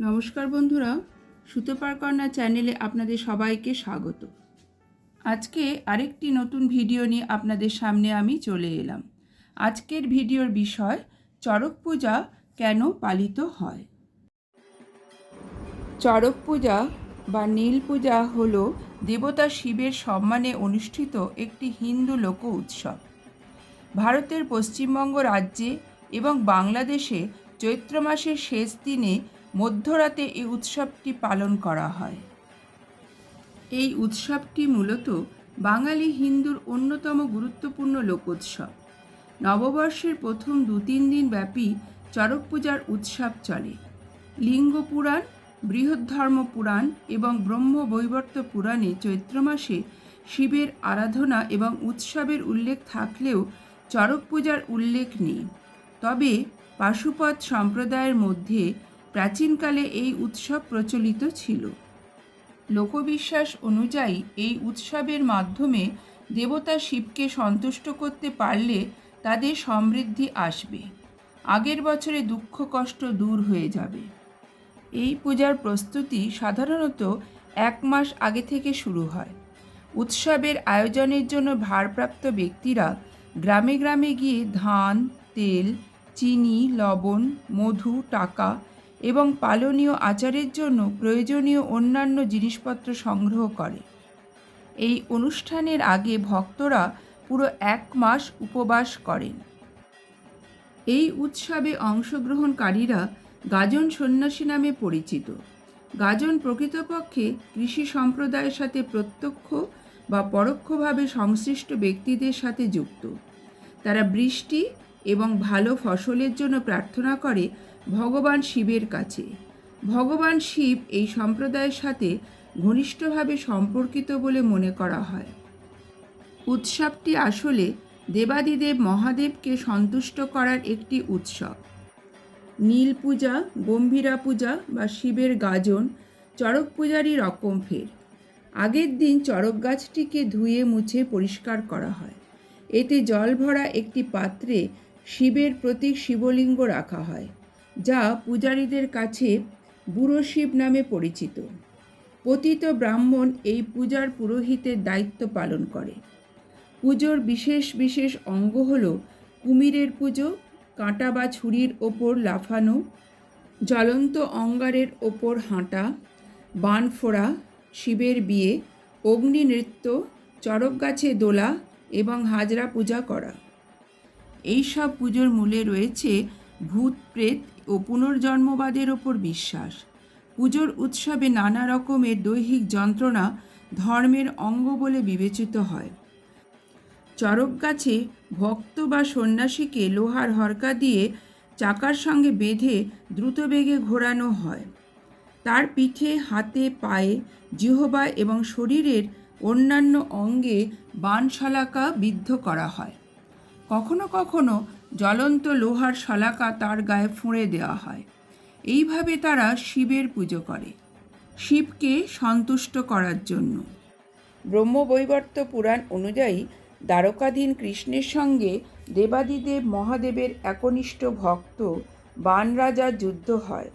নমস্কার বন্ধুরা, সুতোপার কন্যা চ্যানেলে আপনাদের সবাইকে স্বাগত। আজকে আরেকটি নতুন ভিডিও নিয়ে আপনাদের সামনে আমি চলে এলাম। আজকের ভিডিওর বিষয় চড়ক পূজা কেন পালিত হয়। চড়ক পূজা বা নীল পূজা হল দেবতা শিবের সম্মানে অনুষ্ঠিত একটি হিন্দু লোক উৎসব। ভারতের পশ্চিমবঙ্গ রাজ্যে এবং বাংলাদেশে চৈত্র মাসের শেষ দিনে মধ্যরাতে এই উৎসবটি পালন করা হয়। এই উৎসবটি মূলত বাঙালি হিন্দুর অন্যতম গুরুত্বপূর্ণ লোকোৎসব। নববর্ষের প্রথম 2-3 দিন ব্যাপী চড়ক পূজার উৎসব চলে। লিঙ্গ পুরাণ, বৃহদ্ধর্ম পুরাণ এবং ব্রহ্মবৈবর্ত পুরাণে চৈত্র মাসে শিবের আরাধনা এবং উৎসবের উল্লেখ থাকলেও চড়ক পূজার উল্লেখ নেই। তবে পাশুপত সম্প্রদায়ের মধ্যে প্রাচীনকালে এই উৎসব প্রচলিত ছিল। লোকবিশ্বাস অনুযায়ী এই উৎসবের মাধ্যমে দেবতা শিবকে সন্তুষ্ট করতে পারলে তাদের সমৃদ্ধি আসবে, আগের বছরে দুঃখ কষ্ট দূর হয়ে যাবে। এই পূজার প্রস্তুতি সাধারণত 1 মাস আগে থেকে শুরু হয়। উৎসবের আয়োজনের জন্য ভারপ্রাপ্ত ব্যক্তিরা গ্রামে গ্রামে গিয়ে ধান, তেল, চিনি, লবণ, মধু, টাকা এবং পালনীয় আচারের জন্য প্রয়োজনীয় অন্যান্য জিনিসপত্র সংগ্রহ করে। এই অনুষ্ঠানের আগে ভক্তরা পুরো 1 মাস উপবাস করেন। এই উৎসবে অংশগ্রহণকারীরা গাজন সন্ন্যাসী নামে পরিচিত। গাজন প্রকৃতপক্ষে কৃষি সম্প্রদায়ের সাথে প্রত্যক্ষ বা পরোক্ষভাবে সংশ্লিষ্ট ব্যক্তিদের সাথে যুক্ত। তারা বৃষ্টি এবং ভালো ফসলের জন্য প্রার্থনা করে ভগবান শিবের কাছে। ভগবান শিব এই সম্প্রদায়ের সাথে ঘনিষ্ঠভাবে সম্পর্কিত বলে মনে করা হয়। উৎসবটি আসলে দেবাদিদেব মহাদেবকে সন্তুষ্ট করার একটি উৎসব। নীল পূজা, গম্ভীরা পূজা বা শিবের গাজন চড়ক পূজারই রকম ফের। আগের দিন চড়ক গাছটিকে ধুয়ে মুছে পরিষ্কার করা হয়। এতে জল ভরা একটি পাত্রে শিবের প্রতীক শিবলিঙ্গ রাখা হয়, যা পূজারীদের কাছে বুড়ো শিব নামে পরিচিত। পতিত ব্রাহ্মণ এই পূজার পুরোহিতের দায়িত্ব পালন করে। পুজোর বিশেষ বিশেষ অঙ্গ হল কুমিরের পুজো, কাঁটা বা ছুরির ওপর লাফানো, জ্বলন্ত অঙ্গারের ওপর হাঁটা, বান ফোড়া, শিবের বিয়ে, অগ্নি নৃত্য, চড়ক গাছে দোলা এবং হাজরা পূজা করা। এই সব পুজোর মূলে রয়েছে ভূত প্রেত ও পুনর্জন্মবাদের ওপর বিশ্বাস। পুজোর উৎসবে নানা রকমের দৈহিক যন্ত্রণা ধর্মের অঙ্গ বলে বিবেচিত হয়। চড়ক গাছে ভক্ত বা সন্ন্যাসীকে লোহার হরকা দিয়ে চাকার সঙ্গে বেঁধে দ্রুতবেগে ঘোরানো হয়। তার পিঠে, হাতে, পায়ে, জিহ্বায় এবং শরীরের অন্যান্য অঙ্গে বাণশলাকা বিদ্ধ করা হয়। কখনো কখনো জ্বলন্ত লোহার শলাকা তার গায়ে ফুঁড়ে দেওয়া হয়। এইভাবে তারা শিবের পুজো করে, শিবকে সন্তুষ্ট করার জন্য। ব্রহ্মবৈবর্ত পুরাণ অনুযায়ী দ্বারকাধীন কৃষ্ণের সঙ্গে দেবাদিদেব মহাদেবের একনিষ্ঠ ভক্ত বান রাজার যুদ্ধ হয়।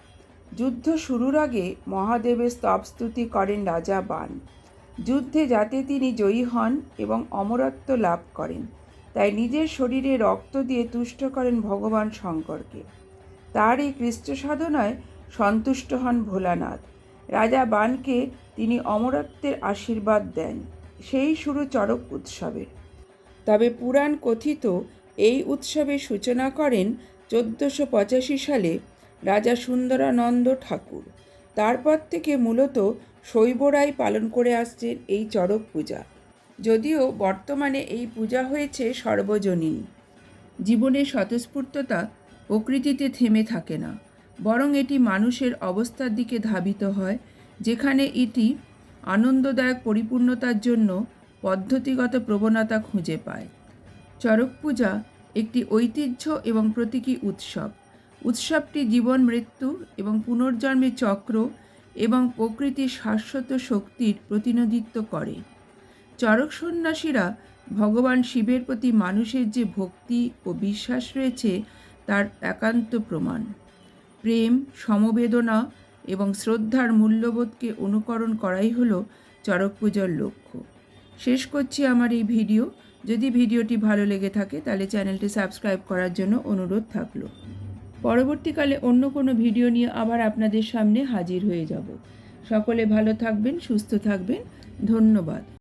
যুদ্ধ শুরুর আগে মহাদেবের স্তবস্তুতি করেন রাজা বান, যুদ্ধে যাতে তিনি জয়ী হন এবং অমরত্ব লাভ করেন, তাই নিজের শরীরে রক্ত দিয়ে তুষ্ট করেন ভগবান শঙ্করকে। তার এই কৃষ্ট সাধনায় সন্তুষ্ট হন ভোলানাথ। রাজা বানকে তিনি অমরত্বের আশীর্বাদ দেন। সেই শুরু চড়ক উৎসবের। তবে পুরাণ কথিত এই উৎসবের সূচনা করেন 1485 সালে রাজা সুন্দরানন্দ ঠাকুর। তারপর থেকে মূলত শৈবরাই পালন করে আসছেন এই চড়ক পূজা। যদিও বর্তমানে এই পূজা হয়েছে সর্বজনীন। জীবনের স্বতঃস্ফূর্ততা প্রকৃতিতে থেমে থাকে না, বরং এটি মানুষের অবস্থার দিকে ধাবিত হয়, যেখানে এটি আনন্দদায়ক পরিপূর্ণতার জন্য পদ্ধতিগত প্রবণতা খুঁজে পায়। চড়ক পূজা একটি ঐতিহ্য এবং প্রতীকী উৎসব। উৎসবটি জীবন, মৃত্যু এবং পুনর্জন্মের চক্র এবং প্রকৃতির শাশ্বত শক্তির প্রতিনিধিত্ব করে। চড়ক সন্ন্যাসীরা ভগবান শিবের প্রতি মানুষের যে ভক্তি ও বিশ্বাস রয়েছে তার একান্ত প্রমাণ। প্রেম, সমবেদনা এবং শ্রদ্ধার মূল্যবোধকে অনুকরণ করাই হলো চড়ক পুজোর লক্ষ্য। শেষ করছি আমার এই ভিডিও। যদি ভিডিওটি ভালো লেগে থাকে তাহলে চ্যানেলটি সাবস্ক্রাইব করার জন্য অনুরোধ থাকলো। পরবর্তীকালে অন্য কোনো ভিডিও নিয়ে আবার আপনাদের সামনে হাজির হয়ে যাব। সকলে ভালো থাকবেন, সুস্থ থাকবেন। ধন্যবাদ।